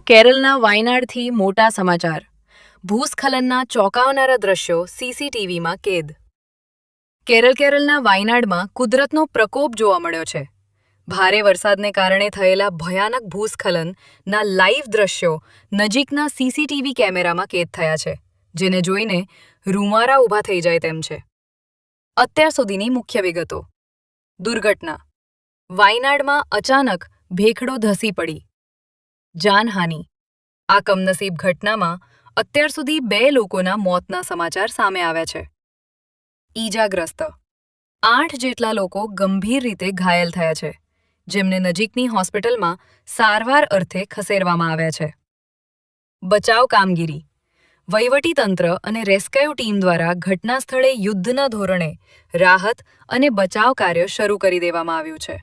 કેરળના વાયનાડથી મોટા સમાચાર. ભૂસ્ખલનના ચોંકાવનારા દ્રશ્યો સીસીટીવીમાં કેદ. કેરળના વાયનાડમાં કુદરતનો પ્રકોપ જોવા મળ્યો છે. ભારે વરસાદને કારણે થયેલા ભયાનક ભૂસ્ખલનના લાઈવ દ્રશ્યો નજીકના સીસીટીવી કેમેરામાં કેદ થયા છે, જેને જોઈને રૂંવારા ઊભા થઈ જાય તેમ છે. અત્યાર સુધીની મુખ્ય વિગતો. દુર્ઘટના: વાયનાડમાં અચાનક ભેખડો ધસી પડી. જાનહાનિ: આ કમનસીબ ઘટનામાં અત્યાર સુધી 2 લોકોના મોતના સમાચાર સામે આવ્યા છે. ઈજાગ્રસ્ત: 8 જેટલા લોકો ગંભીર રીતે ઘાયલ થયા છે, જેમને નજીકની હોસ્પિટલમાં સારવાર અર્થે ખસેડવામાં આવ્યા છે. બચાવ કામગીરી: વહીવટીતંત્ર અને રેસ્ક્યુ ટીમ દ્વારા ઘટના સ્થળે યુદ્ધના ધોરણે રાહત અને બચાવ કાર્ય શરૂ કરી દેવામાં આવ્યું છે.